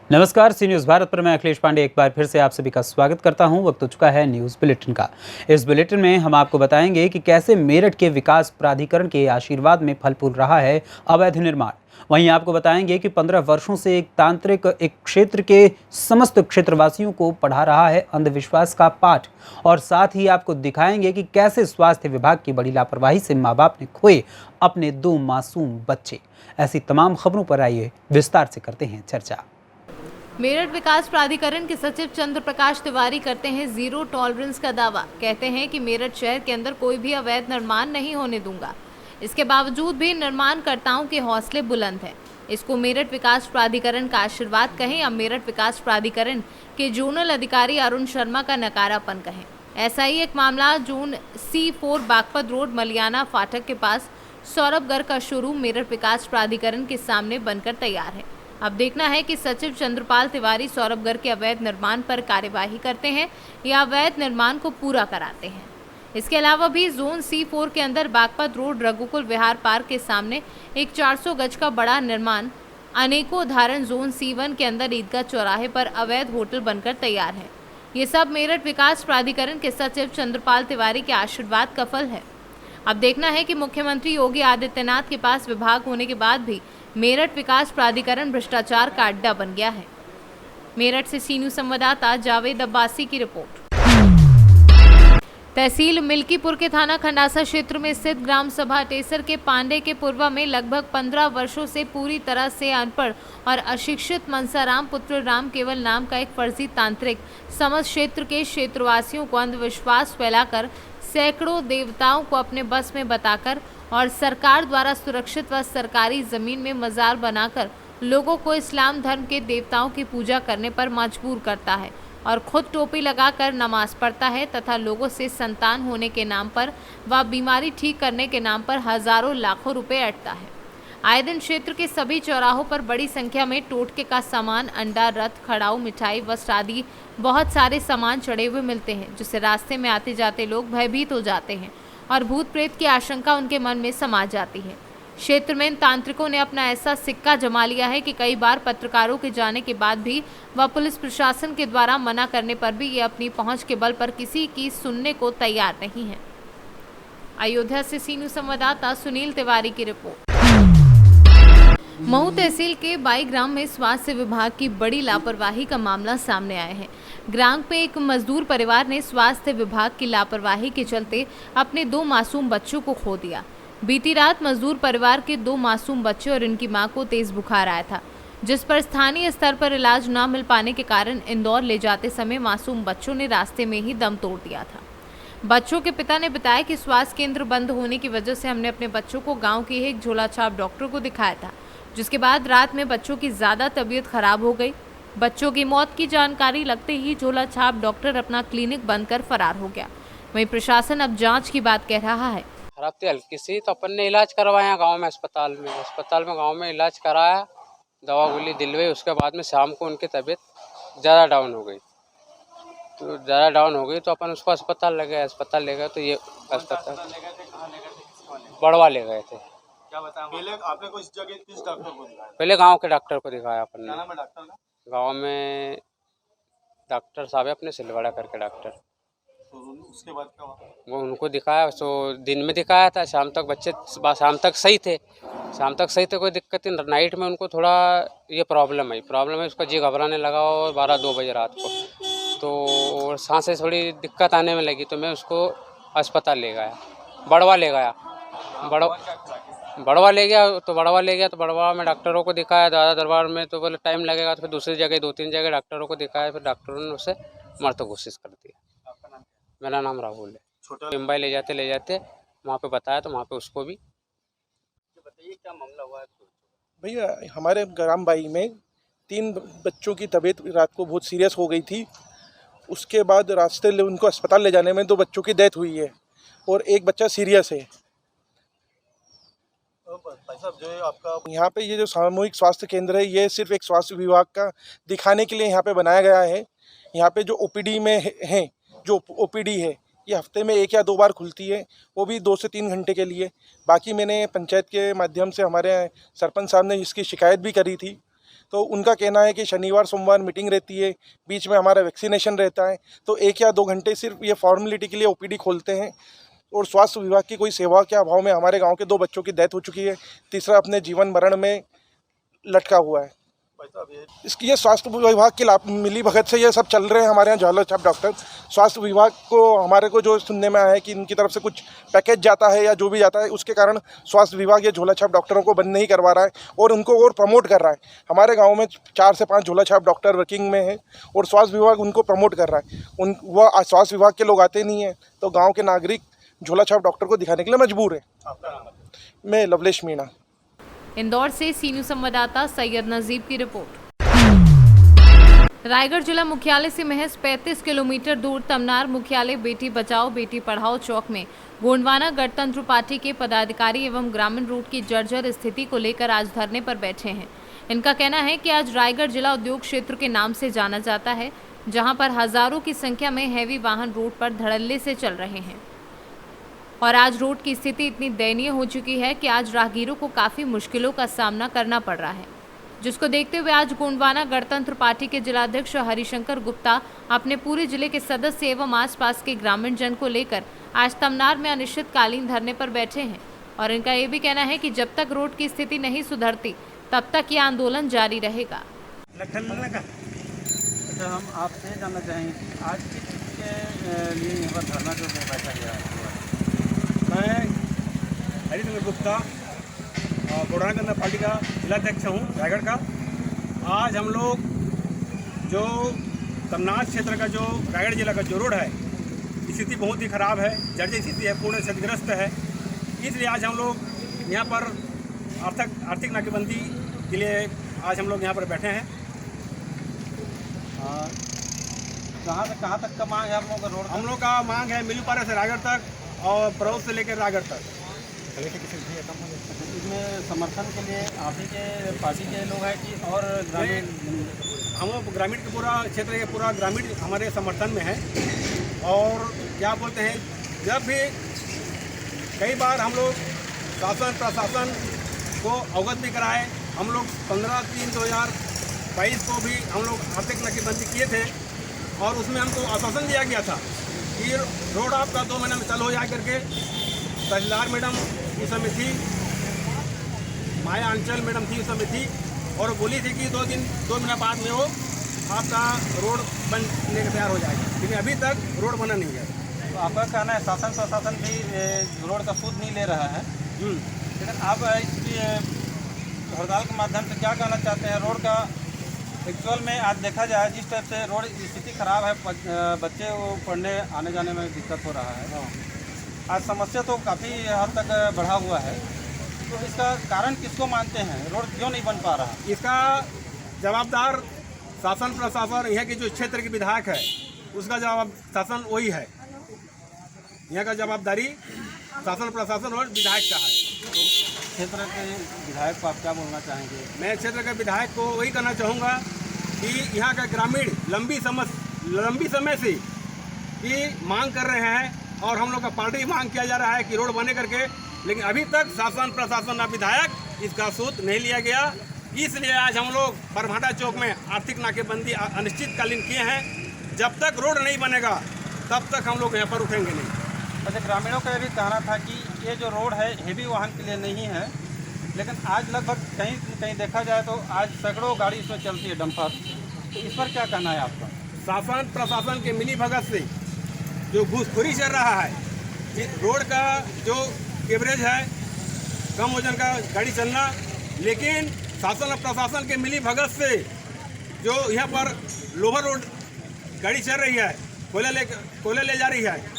नमस्कार, सी न्यूज़ भारत पर मैं अखिलेश पांडे एक बार फिर से आप सभी का स्वागत करता हूं। वक्त हो चुका है न्यूज़ बुलेटिन का। इस बुलेटिन में हम आपको बताएंगे कि कैसे मेरठ के विकास प्राधिकरण के आशीर्वाद में फल फूल रहा है अवैध निर्माण। वहीं आपको बताएंगे कि 15 वर्षों से एक तांत्रिक एक क्षेत्र के समस्त क्षेत्रवासियों को पढ़ा रहा है अंधविश्वास का पाठ। और साथ ही आपको दिखाएंगे कि कैसे स्वास्थ्य विभाग की बड़ी लापरवाही से माँ बाप ने खोए अपने 2 मासूम बच्चे। ऐसी तमाम खबरों पर आइए विस्तार से करते हैं चर्चा। मेरठ विकास प्राधिकरण के सचिव चंद्र प्रकाश तिवारी करते हैं जीरो टॉलरेंस का दावा। कहते हैं कि मेरठ शहर के अंदर कोई भी अवैध निर्माण नहीं होने दूंगा। इसके बावजूद भी निर्माणकर्ताओं के हौसले बुलंद हैं। इसको मेरठ विकास प्राधिकरण का आशीर्वाद कहें या मेरठ विकास प्राधिकरण के जोनल अधिकारी अरुण शर्मा का नकारापन कहें। ऐसा ही एक मामला zone C4 Baghpat road Maliana फाटक के पास सौरभगढ़ का शोरूम मेरठ विकास प्राधिकरण के सामने बनकर तैयार है। अब देखना है कि सचिव चंद्रपाल तिवारी सौरभगढ़ के अवैध निर्माण पर कार्यवाही करते हैं या अवैध निर्माण को पूरा कराते हैं। इसके अलावा भी जोन C4 के अंदर बागपत रोड रघुकुल विहार पार्क के सामने एक 400 गज का बड़ा निर्माण, अनेकों उदाहरण जोन C1 के अंदर ईदगाह चौराहे पर अवैध होटल बनकर तैयार है। ये सब मेरठ विकास प्राधिकरण के सचिव चंद्रपाल तिवारी के आशीर्वाद का फल है। अब देखना है कि मुख्यमंत्री योगी आदित्यनाथ के पास विभाग होने के बाद भी मेरठ विकास प्राधिकरण भ्रष्टाचार का अड्डा बन गया है। मेरठ से सी न्यूज़ संवाददाता जावेद अब्बासी की रिपोर्ट। तहसील मिल्कीपुर के थाना खंडासा क्षेत्र में स्थित ग्राम सभा टेसर के पांडे के पूर्वा में लगभग 15 वर्षों से पूरी तरह से अनपढ़ और अशिक्षित मनसाराम पुत्र राम केवल नाम का एक फर्जी तांत्रिक समस्त क्षेत्र के क्षेत्रवासियों को अंधविश्वास फैलाकर सैकड़ों देवताओं को अपने बस में बताकर और सरकार द्वारा सुरक्षित व सरकारी जमीन में मजार बनाकर लोगों को इस्लाम धर्म के देवताओं की पूजा करने पर मजबूर करता है और खुद टोपी लगाकर नमाज पढ़ता है तथा लोगों से संतान होने के नाम पर व बीमारी ठीक करने के नाम पर हजारों लाखों रुपए अटता है। आए दिन क्षेत्र के सभी चौराहों पर बड़ी संख्या में टोटके का सामान, अंडा, रथ, खड़ाऊ, मिठाई, वस्त्र आदि बहुत सारे सामान चढ़े हुए मिलते हैं, जिससे रास्ते में आते जाते लोग भयभीत हो जाते हैं और भूत प्रेत की आशंका उनके मन में समा जाती है। क्षेत्र में इन तांत्रिकों ने अपना ऐसा सिक्का जमा लिया है कि कई बार पत्रकारों के जाने के बाद भी व पुलिस प्रशासन के द्वारा मना करने पर भी ये अपनी पहुंच के बल पर किसी की सुनने को तैयार नहीं है। अयोध्या से सी न्यूज़ संवाददाता सुनील तिवारी की रिपोर्ट। महू तहसील के बाई ग्राम में स्वास्थ्य विभाग की बड़ी लापरवाही का मामला सामने आया है। ग्राम में एक मजदूर परिवार ने स्वास्थ्य विभाग की लापरवाही के चलते अपने 2 मासूम बच्चों को खो दिया। बीती रात मजदूर परिवार के 2 मासूम बच्चे और इनकी मां को तेज बुखार आया था, जिस पर स्थानीय स्तर पर इलाज न मिल पाने के कारण इंदौर ले जाते समय मासूम बच्चों ने रास्ते में ही दम तोड़ दिया था। बच्चों के पिता ने बताया कि स्वास्थ्य केंद्र बंद होने की वजह से हमने अपने बच्चों को गाँव के एक झोलाछाप डॉक्टर को दिखाया था, जिसके बाद रात में बच्चों की ज़्यादा तबीयत खराब हो गई। बच्चों की मौत की जानकारी लगते ही झोला छाप डॉक्टर अपना क्लिनिक बंद कर फरार हो गया। वहीं प्रशासन अब जांच की बात कह रहा है। खराब थी हल्की सी, तो अपन ने इलाज करवाया गांव में, अस्पताल में गांव में इलाज कराया, दवा गोली दिलवाई। उसके बाद में शाम को उनकी तबीयत ज़्यादा डाउन हो गई तो अपन उसको अस्पताल ले गए तो ये अस्पताल बड़वा ले गए थे। क्या बताया पहले आपने किस डॉक्टर को दिखाया? पहले गांव के डॉक्टर को दिखाया अपन ने। डॉक्टर का गांव में डॉक्टर साहब है अपने सिलवाड़ा करके डॉक्टर, तो उसके बाद क्या हुआ? वो उनको दिखाया। तो दिन में दिखाया था, शाम तक बच्चे शाम तक सही थे, कोई दिक्कत नहीं। नाइट में उनको थोड़ा ये प्रॉब्लम है, उसका जी घबराने लगा और 12-2 बजे रात को, तो सांसें थोड़ी दिक्कत आने में लगी। तो मैं उसको अस्पताल ले गया, बड़वा ले गया तो बड़वा में डॉक्टरों को दिखाया, दादा दरबार में, तो बोले टाइम लगेगा। तो फिर दूसरी जगह 2-3 जगह डॉक्टरों को दिखाया, फिर डॉक्टरों ने उसे मरने की कोशिश कर दी। मेरा नाम राहुल है। मुंबई ले जाते वहाँ पे बताया, तो वहाँ पे उसको भी। बताइए क्या मामला हुआ है? भैया हमारे ग्राम बाई में 3 बच्चों की तबीयत रात को बहुत सीरियस हो गई थी। उसके बाद रास्ते उनको अस्पताल ले जाने में 2 बच्चों की डेथ हुई है और एक बच्चा सीरियस है। भाई साहब, जो आपका यहाँ पे ये जो सामूहिक स्वास्थ्य केंद्र है, ये सिर्फ एक स्वास्थ्य विभाग का दिखाने के लिए यहाँ पे बनाया गया है। यहाँ पे जो ओपीडी में है, जो ओपीडी है, ये हफ्ते में 1 या 2 बार खुलती है, वो भी 2 से 3 घंटे के लिए। बाकी मैंने पंचायत के माध्यम से हमारे सरपंच साहब ने इसकी शिकायत भी करी थी, तो उनका कहना है कि शनिवार सोमवार मीटिंग रहती है, बीच में हमारा वैक्सीनेशन रहता है, तो 1 या 2 घंटे सिर्फ ये फॉर्मेलिटी के लिए ओपीडी खोलते हैं। और स्वास्थ्य विभाग की कोई सेवा के अभाव में हमारे गांव के 2 बच्चों की डेथ हो चुकी है, तीसरा अपने जीवन मरण में लटका हुआ है। भाई साहब ये इसकी ये स्वास्थ्य विभाग की मिली भगत से ये सब चल रहे हैं हमारे यहाँ झोला छाप डॉक्टर। स्वास्थ्य विभाग को हमारे को जो सुनने में आया है कि इनकी तरफ से कुछ पैकेज जाता है या जो भी जाता है, उसके कारण स्वास्थ्य विभाग ये झोला छाप डॉक्टरों को बंद नहीं करवा रहा है और उनको और प्रमोट कर रहा है। हमारे गाँव में 4 से 5 झोला छाप डॉक्टर वर्किंग में है और स्वास्थ्य विभाग उनको प्रमोट कर रहा है। वह स्वास्थ्य विभाग के लोग आते नहीं हैं, तो गाँव के नागरिक झोला छाप डॉक्टर को दिखाने के लिए मजबूर है। आपका नाम बताइए। मैं लवलेश मीणा। इंदौर से सी न्यूज़ संवाददाता सैयद नजीब की रिपोर्ट। रायगढ़ जिला मुख्यालय से महज 35 किलोमीटर दूर तमनार मुख्यालय बेटी बचाओ बेटी पढ़ाओ चौक में गोंडवाना गणतंत्र पार्टी के पदाधिकारी एवं ग्रामीण रूट की जर्जर स्थिति को लेकर आज धरने पर बैठे हैं। इनका कहना है कि आज रायगढ़ जिला उद्योग क्षेत्र के नाम से जाना जाता है, जहां पर हजारों की संख्या में हैवी वाहन रोड पर धड़ल्ले से चल रहे हैं और आज रोड की स्थिति इतनी दयनीय हो चुकी है कि आज राहगीरों को काफ़ी मुश्किलों का सामना करना पड़ रहा है, जिसको देखते हुए आज गोंडवाना गणतंत्र पार्टी के जिलाध्यक्ष हरिशंकर गुप्ता अपने पूरे जिले के सदस्य एवं आसपास के ग्रामीण जन को लेकर आज तमनार में अनिश्चितकालीन धरने पर बैठे हैं और इनका ये भी कहना है कि जब तक रोड की स्थिति नहीं सुधरती तब तक ये आंदोलन जारी रहेगा। अच्छा, हम आपसे जानना चाहेंगे कि आज किस चीज़ के लिए यहाँ पर धरना जो है बैठा गया है? मैं हरिशंकर गुप्ता गोंडवाना गणतंत्र पार्टी का जिलाध्यक्ष हूँ रायगढ़ का। आज हम लोग जो तमनार क्षेत्र का जो रायगढ़ जिला का जो रोड है, स्थिति बहुत ही ख़राब है, जर्जर स्थिति है, पूर्ण क्षतिग्रस्त है। इसलिए आज हम लोग यहाँ पर आर्थिक नाकेबंदी के लिए आज हम लोग यहाँ पर बैठे हैं। कहाँ से कहाँ तक का मांग है आप लोगों का रोड? हम लोग का मांग है मिलीपारा से रायगढ़ तक और परौद से लेकर रायगढ़ तक। इसमें समर्थन के लिए आप ही के पार्टी के लोग हैं कि और ग्रामीण? हम लोग ग्रामीण के पूरा क्षेत्र के पूरा ग्रामीण हमारे समर्थन में है। और क्या बोलते हैं, जब भी कई बार हम लोग शासन प्रशासन को अवगत भी कराए। हम लोग 15/3/2022 को भी हम लोग आर्थिक नाकेबंदी किए थे और उसमें हमको आश्वासन दिया गया था कि रोड आपका 2 महीने में चालू हो जाए करके। तहसीलदार मैडम उस समय थी, माया अंचल मैडम थी उस समय थी, और बोली थी कि 2 महीना बाद में वो आपका रोड बनने के तैयार हो जाएगा, लेकिन अभी तक रोड बना नहीं है। तो आपका कहना है शासन प्रशासन भी रोड का सूद नहीं ले रहा है, लेकिन आप इसकी हड़ताल के माध्यम से क्या कहना चाहते हैं? रोड का एक्चुअल में आज देखा जाए जिस टाइप से रोड स्थिति खराब है, बच्चे वो पढ़ने आने जाने में दिक्कत हो रहा है। आज समस्या तो काफ़ी हद तक बढ़ा हुआ है, तो इसका कारण किसको मानते हैं? रोड क्यों नहीं बन पा रहा? इसका जवाबदार शासन प्रशासन, यहाँ के जो क्षेत्र के विधायक है उसका जवाब शासन वही है। यहाँ का जवाबदारी शासन प्रशासन और विधायक का है। क्षेत्र के विधायक को आप क्या बोलना चाहेंगे? मैं क्षेत्र के विधायक को वही कहना चाहूँगा कि यहाँ का ग्रामीण लंबी समय से ये मांग कर रहे हैं और हम लोग का पार्टी मांग किया जा रहा है कि रोड बने करके, लेकिन अभी तक शासन प्रशासन और विधायक इसका सूद नहीं लिया गया। इसलिए आज हम लोग बरभाटा चौक में आर्थिक नाकेबंदी अनिश्चितकालीन किए हैं। जब तक रोड नहीं बनेगा तब तक हम लोग यहाँ पर उठेंगे नहीं। अच्छा, ग्रामीणों का ये भी कहना था कि ये जो रोड है हेवी वाहन के लिए नहीं है, लेकिन आज लगभग कहीं देखा जाए तो आज सैकड़ों गाड़ी इसमें चलती है, डंपर। तो इस पर क्या कहना है आपका? शासन प्रशासन के मिली भगत से जो घूसखोरी चल रहा है, रोड का जो एवरेज है, कम वजन का गाड़ी चलना, लेकिन शासन और प्रशासन के मिली भगत से जो यहाँ पर लोअर रोड गाड़ी चल रही है, कोयला ले जा रही है।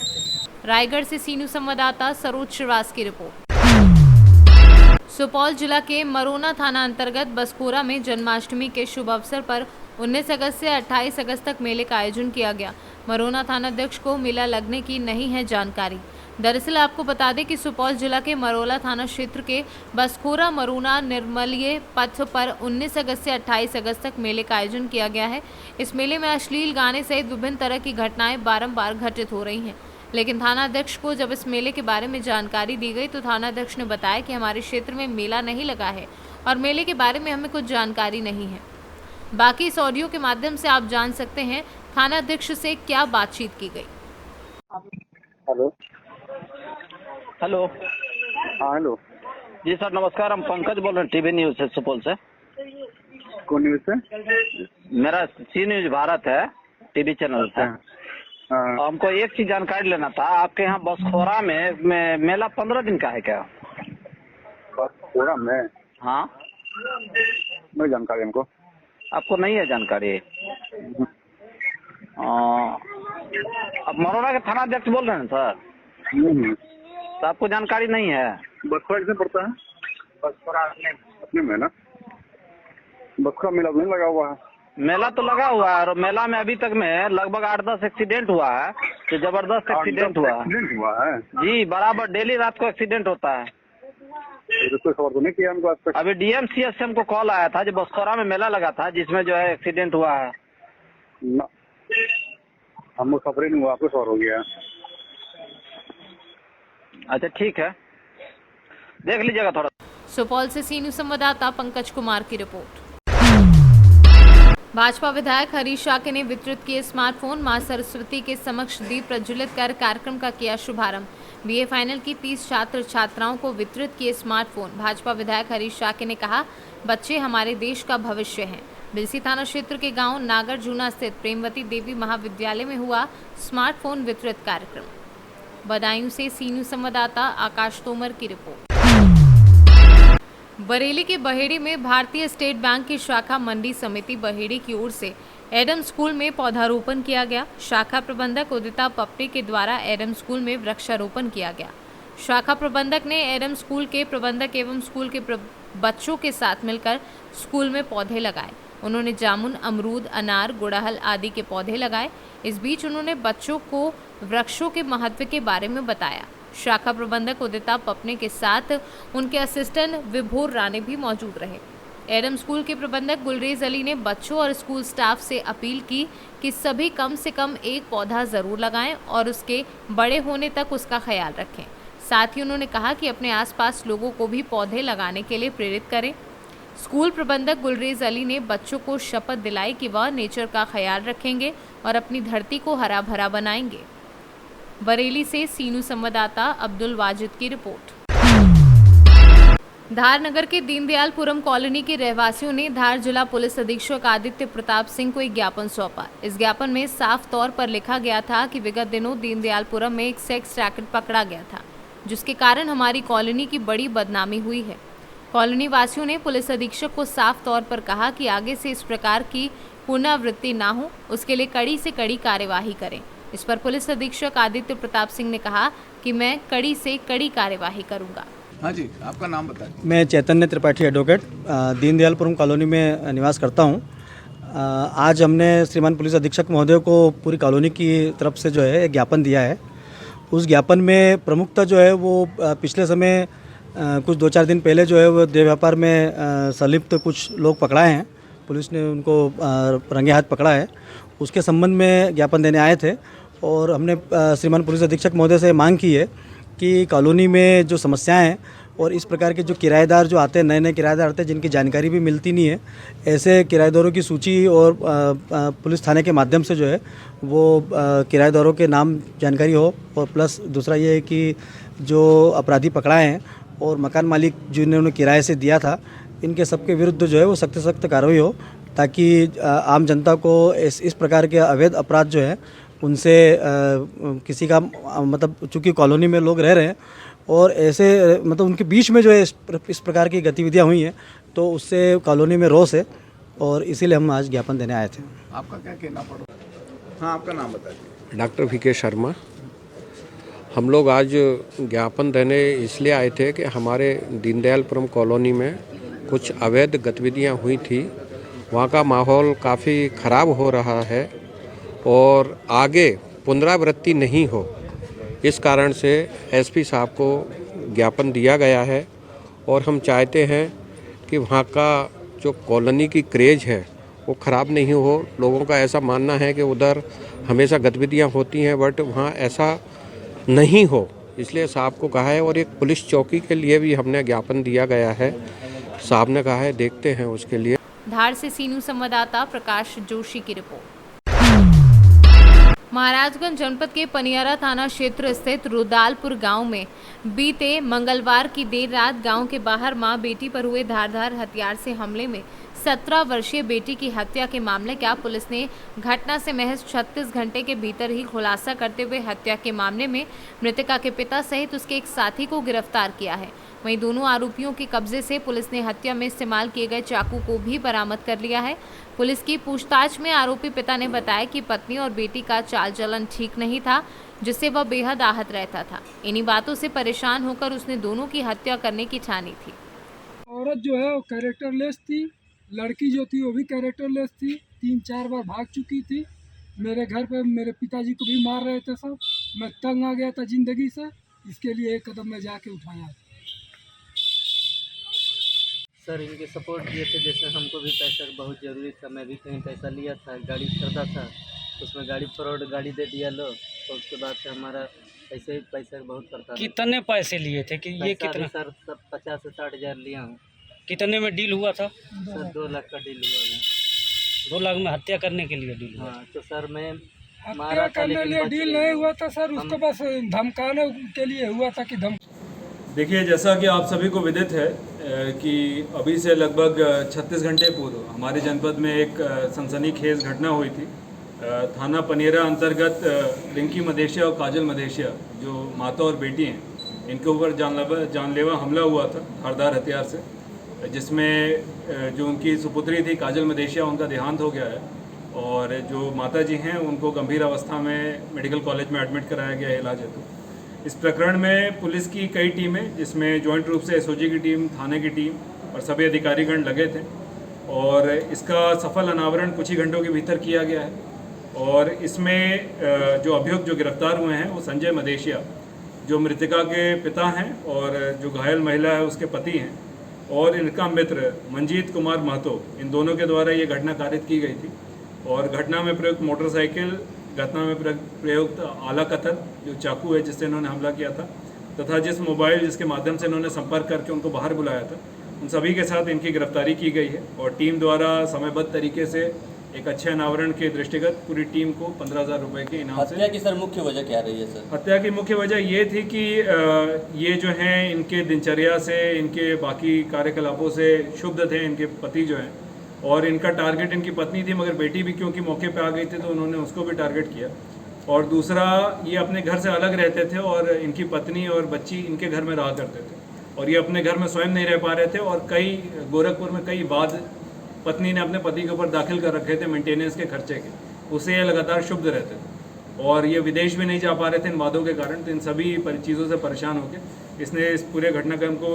रायगढ़ से सी न्यूज़ संवाददाता सरोज श्रीवास की रिपोर्ट। सुपौल जिला के मरोना थाना अंतर्गत बसकोरा में जन्माष्टमी के शुभ अवसर पर 19 अगस्त से 28 अगस्त तक मेले का आयोजन किया गया। मरोना थानाध्यक्ष को मेला लगने की नहीं है जानकारी। दरअसल आपको बता दें कि सुपौल जिला के मरोला थाना क्षेत्र के बसकोरा मरोना निर्मलीय पथ पर 19 अगस्त से 28 अगस्त तक मेले का आयोजन किया गया है। इस मेले में अश्लील गाने सहित विभिन्न तरह की घटनाएं बारंबार घटित हो रही हैं, लेकिन थानाध्यक्ष को जब इस मेले के बारे में जानकारी दी गई तो थानाध्यक्ष ने बताया कि हमारे क्षेत्र में मेला नहीं लगा है और मेले के बारे में हमें कुछ जानकारी नहीं है। बाकी इस ऑडियो के माध्यम से आप जान सकते हैं थानाध्यक्ष से क्या बातचीत की गई। Hello hello. हाँ हेलो, जी सर नमस्कार, हम पंकज बोल रहे हैं टीवी न्यूज से सुपौल से। कौन न्यूज़ से? मेरा सी न्यूज भारत है, टीवी चैनल से। हाँ, हमको एक चीज जानकारी लेना था, आपके यहाँ बसखोरा में मेला 15 दिन का है क्या? बसखोरा में? हाँ, नहीं जानकारी हमको। आपको नहीं है जानकारी? अब मरोड़ा के थानाध्यक्ष बोल रहे हैं सर? तो आपको जानकारी नहीं है? बसखोरा कितने पड़ता है? बसखोरा अपने में ना, बसखोरा मेला नहीं लगा हुआ है। मेला तो लगा हुआ है और मेला में अभी तक में लगभग 8-10 एक्सीडेंट हुआ है, तो जबरदस्त एक्सीडेंट हुआ है। एक्सीडेंट हुआ है जी, बराबर डेली रात को एक्सीडेंट होता है। कोई खबर तो नहीं किया हमको आज तक। अभी डीएमसीएस से हमको कॉल आया था जो बसखोरा में मेला लगा था जिसमें जो है एक्सीडेंट हुआ है। ना, हमको खबर ही नहीं हुआ, आपको खबर हो गया। अच्छा ठीक है, देख लीजिएगा थोड़ा। सुपौल से सी न्यूज संवाददाता पंकज कुमार की रिपोर्ट। भाजपा विधायक हरीश शाके ने वितरित किए स्मार्टफोन, मां सरस्वती के समक्ष दीप प्रज्वलित कर कार्यक्रम का किया शुभारंभ। बीए फाइनल की 30 छात्र छात्राओं को वितरित किए स्मार्टफोन। भाजपा विधायक हरीश शाके ने कहा, बच्चे हमारे देश का भविष्य हैं। बिलसी थाना क्षेत्र के गांव नागरजूना स्थित प्रेमवती देवी महाविद्यालय में हुआ स्मार्टफोन वितरित कार्यक्रम। बदायूं से सी न्यूज संवाददाता आकाश तोमर की रिपोर्ट। बरेली के बहेड़ी में भारतीय स्टेट बैंक की शाखा मंडी समिति बहेड़ी की ओर से एडम स्कूल में पौधारोपण किया गया। शाखा प्रबंधक उदिता पप्पी के द्वारा एडम स्कूल में वृक्षारोपण किया गया। शाखा प्रबंधक ने एडम स्कूल के प्रबंधक एवं स्कूल के बच्चों के साथ मिलकर स्कूल में पौधे लगाए। उन्होंने जामुन, अमरूद, अनार, गुड़हल आदि के पौधे लगाए। इस बीच उन्होंने बच्चों को वृक्षों के महत्व के बारे में बताया। शाखा प्रबंधक उदिता पपने के साथ उनके असिस्टेंट विभोर राणे भी मौजूद रहे। एडम स्कूल के प्रबंधक गुलरेज अली ने बच्चों और स्कूल स्टाफ से अपील की कि सभी कम से कम एक पौधा जरूर लगाएं और उसके बड़े होने तक उसका ख्याल रखें। साथ ही उन्होंने कहा कि अपने आसपास लोगों को भी पौधे लगाने के लिए प्रेरित करें। स्कूल प्रबंधक गुलरेज अली ने बच्चों को शपथ दिलाई कि वह नेचर का ख्याल रखेंगे और अपनी धरती को हरा भरा बनाएंगे। बरेली से सीनू संवाददाता अब्दुल वाजिद की रिपोर्ट। धार नगर के दीनदयालपुरम कॉलोनी के रहवासियों ने धार जिला पुलिस अधीक्षक आदित्य प्रताप सिंह को एक ज्ञापन सौंपा। इस ज्ञापन में साफ तौर पर लिखा गया था कि विगत दिनों दीनदयालपुरम में एक सेक्स रैकेट पकड़ा गया था, जिसके कारण हमारी कॉलोनी की बड़ी बदनामी हुई है। कॉलोनी वासियों ने पुलिस अधीक्षक को साफ तौर पर कहा कि आगे से इस प्रकार की पुनरावृत्ति ना हो, उसके लिए कड़ी से कड़ी कार्यवाही करें। इस पर पुलिस अधीक्षक आदित्य प्रताप सिंह ने कहा कि मैं कड़ी से कड़ी कार्यवाही करूंगा। हाँ जी, आपका नाम बताएं। मैं चैतन्य त्रिपाठी एडवोकेट दीनदयालपुरम कॉलोनी में निवास करता हूँ। आज हमने श्रीमान पुलिस अधीक्षक महोदय को पूरी कॉलोनी की तरफ से जो है एक ज्ञापन दिया है। उस ज्ञापन में प्रमुखता जो है वो पिछले समय कुछ 2-4 दिन पहले जो है वो देह व्यापार में संलिप्त कुछ लोग पकड़ाए हैं। पुलिस ने उनको रंगे हाथ पकड़ा है। उसके संबंध में ज्ञापन देने आए थे और हमने श्रीमान पुलिस अधीक्षक महोदय से मांग की है कि कॉलोनी में जो समस्याएं हैं और इस प्रकार के जो किराएदार जो आते हैं, नए नए किराएदार आते हैं जिनकी जानकारी भी मिलती नहीं है, ऐसे किराएदारों की सूची और पुलिस थाने के माध्यम से जो है वो किराएदारों के नाम जानकारी हो। और प्लस दूसरा ये है कि जो अपराधी पकड़ाए हैं और मकान मालिक जिन्होंने किराए से दिया था, इनके सबके विरुद्ध जो है वो सख्त से सख्त कार्रवाई हो, ताकि आम जनता को इस प्रकार के अवैध अपराध जो है उनसे किसी का मतलब, चूँकि कॉलोनी में लोग रह रहे हैं और ऐसे मतलब उनके बीच में जो है इस प्रकार की गतिविधियां हुई हैं, तो उससे कॉलोनी में रोष है और इसीलिए हम आज ज्ञापन देने आए थे। आपका क्या कहना पड़ा? हाँ, आपका नाम बताइए। Doctor VK Sharma. हम लोग आज ज्ञापन देने इसलिए आए थे कि हमारे दीनदयालपुरम कॉलोनी में कुछ अवैध गतिविधियां हुई थी। वहाँ का माहौल काफ़ी ख़राब हो रहा है और आगे पुनरावृत्ति नहीं हो, इस कारण से SP साहब को ज्ञापन दिया गया है। और हम चाहते हैं कि वहाँ का जो कॉलोनी की क्रेज है वो ख़राब नहीं हो। लोगों का ऐसा मानना है कि उधर हमेशा गतिविधियाँ होती हैं, बट वहाँ ऐसा नहीं हो, इसलिए साहब को कहा है। और एक पुलिस चौकी के लिए भी हमने ज्ञापन दिया गया है। साहब ने कहा है देखते हैं उसके लिए। धार से सी न्यूज़ संवाददाता प्रकाश जोशी की रिपोर्ट। महाराजगंज जनपद के पनियारा थाना क्षेत्र स्थित रुदालपुर गांव में बीते मंगलवार की देर रात गांव के बाहर मां बेटी पर हुए धारदार हथियार से हमले में 17 वर्षीय बेटी की हत्या के मामले का पुलिस ने घटना से महज 36 घंटे के भीतर ही खुलासा करते हुए हत्या के मामले में मृतका के पिता सहित उसके एक साथी को गिरफ्तार किया है। वहीं दोनों आरोपियों के कब्जे से पुलिस ने हत्या में इस्तेमाल किए गए चाकू को भी बरामद कर लिया है। पुलिस की पूछताछ में आरोपी पिता ने बताया कि पत्नी और बेटी का चाल चलन ठीक नहीं था, जिससे वह बेहद आहत रहता था। इन्हीं बातों से परेशान होकर उसने दोनों की हत्या करने की ठानी थी। औरत जो है वो कैरेक्टरलेस थी, लड़की जो थी वो भी कैरेक्टरलेस थी, 3-4 बार भाग चुकी थी। मेरे घर पे मेरे पिताजी को भी मार रहे थे सब। मैं तंग आ गया था ज़िंदगी से, इसके लिए एक कदम मैं जाके उठाया। सर इनके सपोर्ट किए थे, जैसे हमको भी पैसा बहुत ज़रूरी था, मैं भी कहीं पैसा लिया था, गाड़ी खरीदा था, उसमें गाड़ी फ्रॉड गाड़ी दे दिया लो, तो उसके बाद से हमारा ऐसे ही पैसा बहुत करता। कितने पैसे लिए थे कि ये कितना? सर 50 से 60 हज़ार लिया हूँ। कितने में डील हुआ था? सर 2 लाख का डील हुआ था। 2 लाख में हत्या करने के लिए डील हुआ? हाँ, तो सर मैं हत्या करने के लिए डील नहीं हुआ था सर, उसको बस धमकाने के लिए हुआ था कि देखिए, जैसा कि आप सभी को विदित है कि अभी से लगभग 36 घंटे पूर्व हमारे जनपद में एक सनसनीखेज घटना हुई थी। थाना पनियरा अंतर्गत रिंकी मदेशिया और काजल मदेशिया जो माता और बेटी हैं, इनके ऊपर जानलेवा हमला हुआ था धारदार हथियार से, जिसमें जो उनकी सुपुत्री थी काजल मदेशिया, उनका देहांत हो गया है और जो माता जी हैं उनको गंभीर अवस्था में मेडिकल कॉलेज में एडमिट कराया गया है इलाज हेतु। इस प्रकरण में पुलिस की कई टीमें, जिसमें जॉइंट रूप से एसओजी की टीम, थाने की टीम और सभी अधिकारीगण लगे थे और इसका सफल अनावरण कुछ ही घंटों के भीतर किया गया है। और इसमें जो अभियुक्त जो गिरफ्तार हुए हैं वो संजय मदेशिया, जो मृतका के पिता हैं और जो घायल महिला है उसके पति हैं, और इनका मित्र मंजीत कुमार महतो, इन दोनों के द्वारा ये घटना कारित की गई थी। और घटना में प्रयुक्त मोटरसाइकिल, घटना में प्रयुक्त आला कतर जो चाकू है जिससे इन्होंने हमला किया था, तथा जिस मोबाइल जिसके माध्यम से इन्होंने संपर्क करके उनको बाहर बुलाया था, उन सभी के साथ इनकी गिरफ्तारी की गई है। और टीम द्वारा समयबद्ध तरीके से एक अच्छे अनावरण के दृष्टिगत पूरी टीम को 15,000 रुपये के इनाम से। हत्या की सर मुख्य वजह क्या रही है सर? हत्या की मुख्य वजह ये थी कि ये जो हैं इनके दिनचर्या से, इनके बाकी कार्यकलापों से क्षुब्ध थे इनके पति जो हैं, और इनका टारगेट इनकी पत्नी थी, मगर बेटी भी क्योंकि मौके पे आ गई थी तो उन्होंने उसको भी टारगेट किया। और दूसरा, ये अपने घर से अलग रहते थे और इनकी पत्नी और बच्ची इनके घर में रहा करते थे, और ये अपने घर में स्वयं नहीं रह पा रहे थे। और कई गोरखपुर में कई बाद पत्नी ने अपने पति के ऊपर दाखिल कर रखे थे मेंटेनेंस के खर्चे के, उससे ये लगातार क्षुब्ध रहते थे और ये विदेश भी नहीं जा पा रहे थे इन वादों के कारण। तो इन सभी चीज़ों से परेशान होकर इसने इस पूरे घटनाक्रम को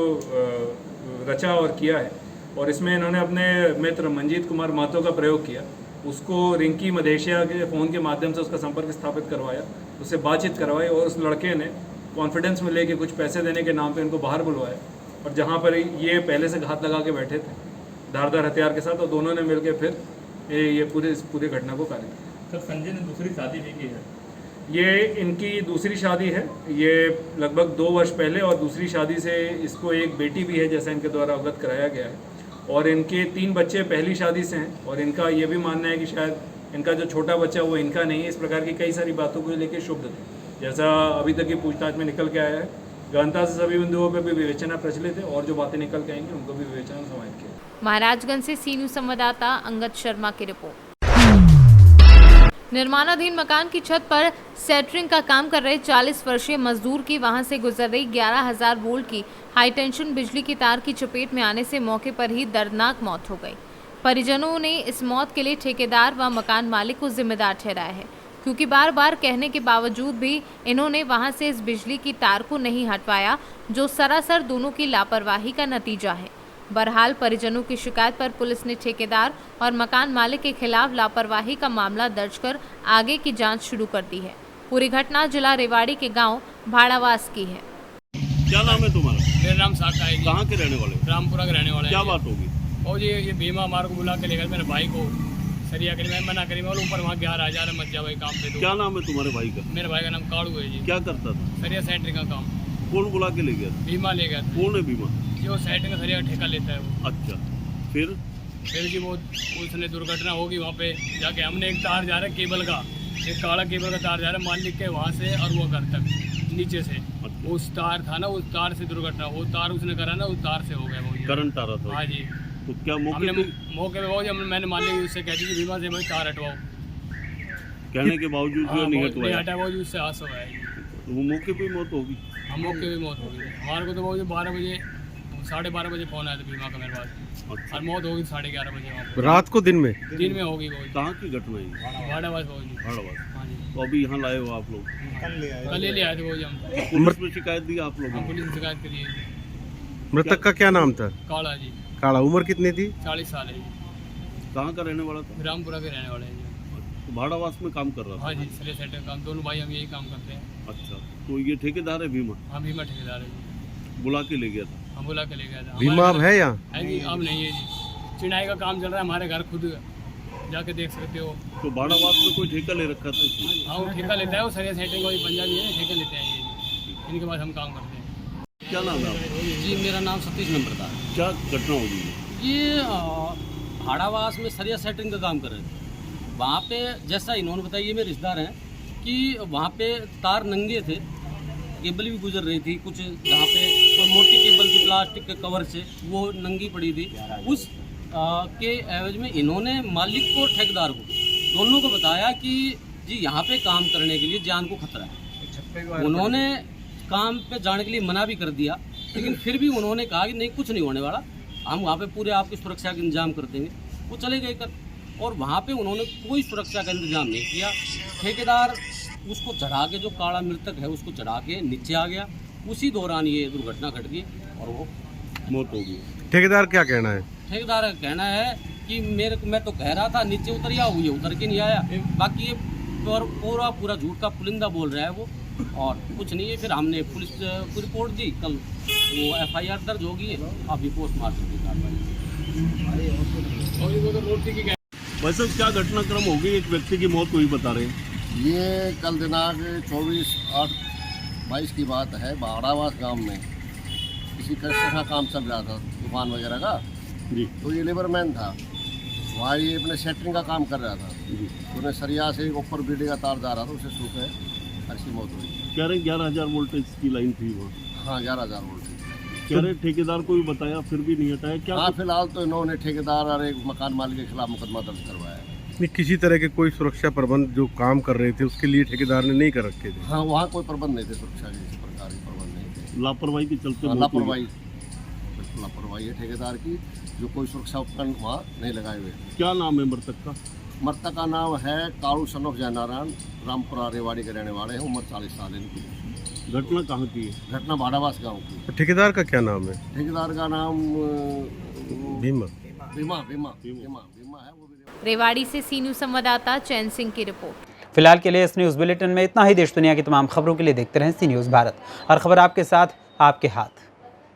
रचा और किया है। और इसमें इन्होंने अपने मित्र मंजीत कुमार महतो का प्रयोग किया, उसको रिंकी मदेशिया के फ़ोन के माध्यम से उसका संपर्क स्थापित करवाया, उससे बातचीत करवाई और उस लड़के ने कॉन्फिडेंस में लेके कुछ पैसे देने के नाम पे इनको बाहर बुलवाया, और जहाँ पर ये पहले से घात लगा के बैठे थे धारदार हथियार के साथ, और दोनों ने मिलकर फिर ये पूरी घटना को कारित किया। सर, संजय ने दूसरी शादी भी की है? ये इनकी दूसरी शादी है, ये लगभग 2 वर्ष पहले, और दूसरी शादी से इसको एक बेटी भी है जैसा इनके द्वारा अवगत कराया गया है। और इनके 3 बच्चे पहली शादी से हैं, और इनका ये भी मानना है कि शायद इनका जो छोटा बच्चा वो इनका नहीं है। इस प्रकार की कई सारी बातों को लेकर शुभ थे, जैसा अभी तक की पूछताछ में निकल के आया है। गहनता से सभी बिंदुओं पर भी विवेचना प्रचलित है, और जो बातें निकल के आएंगी उनको भी विवेचना में समाहित किया। महाराजगंज से सी न्यूज़ संवाददाता अंगद शर्मा की रिपोर्ट। निर्माणाधीन मकान की छत पर सेंटरिंग का काम कर रहे 40 वर्षीय मजदूर की वहां से गुजर रही 11,000 वोल्ट की हाई टेंशन बिजली की तार की चपेट में आने से मौके पर ही दर्दनाक मौत हो गई। परिजनों ने इस मौत के लिए ठेकेदार व मकान मालिक को जिम्मेदार ठहराया है, क्योंकि बार बार कहने के बावजूद भी इन्होंने वहां से इस बिजली की तार को नहीं हटवाया, जो सरासर दोनों की लापरवाही का नतीजा है। बहरहाल परिजनों की शिकायत पर पुलिस ने ठेकेदार और मकान मालिक के खिलाफ लापरवाही का मामला दर्ज कर आगे की जांच शुरू कर दी है। पूरी घटना जिला रेवाड़ी के गांव भाड़ावास की है। क्या नाम है तुम्हारा? मेरा नाम साका है। कहाँ के रहने वाले? रामपुरा के रहने वाले। क्या बात होगी? और ये भीमा हमारे को बुला के लेकर मेरे भाई को सरिया करी, मैं मना करी, मैं ऊपर वहाँ 11,000 मत जाओ काम पे। तो क्या नाम है तुम्हारे भाई का? मेरे भाई का नाम काड़ू है जी। क्या करता था? सरिया सेंटरिंग का काम। कौन बुला के ले गया? भीमा ले गया। कौन है भीमा? जो सेंटरिंग का सरिया का ठेका लेता है वो। अच्छा, फिर फिर जी वो उसने दुर्घटना होगी वहाँ पे जाके, हमने एक तार जा रहा है केबल का, एक काला केबल का तार जा रहा है मालिक के वहाँ से और वो घर तक नीचे से, उस तार था ना, उस तार से दुर्घटना, वो तार उसने करा ना, उस तार से हो गया वो। करंट आ रहा था? हाँ जी। तो क्या मौके पे वो जब मैंने मालिक उससे कह दी कि बीमा से भाई तार हटवाओ, कहने के बावजूद जो नहीं हटवाया, हटा वो उससे हादसा हुआ है। तो वो मौके पे मौत होगी? हम मौके पे मौत हो गई हमारे को, तो वो 12 बजे 12:30 बजे फोन आया था बीमा का मेरे पास, और मौत होगी 11:30 बजे वहाँ पे। रात को दिन में होगी वो। कहाँ की घटना है? भाड़ावास होगी। हाँ जी। तो अभी यहाँ लाए हो आप लोग? कल ले आए थे वो जी हम। पुलिस में शिकायत दी आप लोगों ने? पुलिस ने शिकायत करी है। मृतक का क्या नाम था? काला जी। काला, उम्र कितनी थी? 40 साल है जी। कहाँ का रहने वाला था? रामपुरा के रहने वाले हैं जी। तो भाड़ावास में काम कर रहा था? हाँ जी, सरिया सेट काम, दोनों भाई हम यही काम करते हैं। अच्छा, तो ये ठेकेदार है भीमा? हाँ, भीमा ठेकेदार है जी। बुला के ले गया था? हम बुला के ले गया था। भीमा अब है यहाँ? है जी, अब नहीं है जी, चिनाई का काम चल रहा है हमारे घर, खुद जाके देख सकते हो। तो भाड़ावास में कोई ठेका ले रखा था? हाँ, वो ठेका लेता है, वो सरिया सेटिंग वाली पंजाबी है, ठेका लेते हैं ये, इनके पास हम काम करते हैं। क्या नाम है आपका? जी, मेरा नाम सतीश नंबर था। क्या घटना होगी? ये भाड़ावास में सरिया सेटिंग का काम कर रहे थे। वहाँ पे जैसा इन्होंने बताया, ये मेरे रिश्तेदार हैं, कि वहाँ पे तार नंगे थे, केबल भी गुजर रही थी, कुछ जहाँ पे कोई मोटी केबल थी प्लास्टिक के कवर से, वो नंगी पड़ी थी। उस के एवज में इन्होंने मालिक को, ठेकेदार को, दोनों को बताया कि जी यहाँ पे काम करने के लिए जान को खतरा है। उन्होंने काम पे जाने के लिए मना भी कर दिया, लेकिन फिर भी उन्होंने कहा कि नहीं, कुछ नहीं होने वाला, हम वहाँ पे पूरे आपकी सुरक्षा का इंतजाम कर देंगे। वो चले गए कर, और वहाँ पे उन्होंने कोई सुरक्षा का इंतजाम नहीं किया। ठेकेदार उसको चढ़ा के, जो काला मृतक है उसको चढ़ा के नीचे आ गया, उसी दौरान ये दुर्घटना घट गई और वो मौत हो गई। ठेकेदार क्या कहना है? ठेकेदार का कहना है कि मैं तो कह रहा था नीचे उतर आओ, ये उतर के नहीं आया। बाकी ये पूरा झूठ का पुलिंदा बोल रहा है वो, और कुछ नहीं है। फिर हमने पुलिस को रिपोर्ट दी, कल वो FIR दर्ज होगी, अभी पोस्टमार्टम की कार्रवाई। भाई साहब, क्या घटनाक्रम हो गई? एक व्यक्ति की मौत हुई बता रहे हैं। ये कल दिनांक 24/8/22 की बात है। भाड़ावास गांव में किसी कंस्ट्रक्शन का काम चल रहा था, दुकान वगैरह का जी। तो ये लेबरमैन था वहाँ, ये अपने सेटरिंग का काम कर रहा था जी। तो उन्हें सरिया से ऊपर बीडी का तार जा रहा था, उसे सूखे ऐसी मौत हुई। कह रहे 11,000 वोल्टेज की लाइन थी वहाँ? हाँ, 11,000 वोल्टेज। कह रहे ठेकेदार को भी बताया, फिर भी नहीं हटाया क्या? हाँ, फिलहाल तो इन्होंने ठेकेदार और एक मकान मालिक के खिलाफ मुकदमा दर्ज करवाया है। नहीं, किसी तरह के कोई सुरक्षा प्रबंध जो काम कर रहे थे उसके लिए ठेकेदार ने नहीं कर रखे थे? हाँ, वहाँ कोई प्रबंध नहीं थे, सुरक्षा के किसी प्रकार के प्रबंध नहीं थे। लापरवाही के चलते? लापरवाही है ठेकेदार की, जो कोई सुरक्षा उपकरण वहाँ नहीं लगाए हुए। क्या नाम है मृतक का? मृतक का नाम है कालू सन ऑफ जयनारायण, रामपुरा रेवाड़ी के रहने वाले हैं, उम्र 40 साल इनकी। घटना कहाँ की है? घटना भाड़ावास गांव की। तो ठेकेदार का क्या नाम है? ठेकेदार का नाम भीमा है वो। रेवाड़ी से सी न्यूज़ संवाददाता चैन सिंह की रिपोर्ट। फिलहाल के लिए इस न्यूज़ बुलेटिन में इतना ही। देश दुनिया की तमाम खबरों के लिए देखते रहें सी न्यूज़ भारत, हर खबर आपके साथ, आपके हाथ।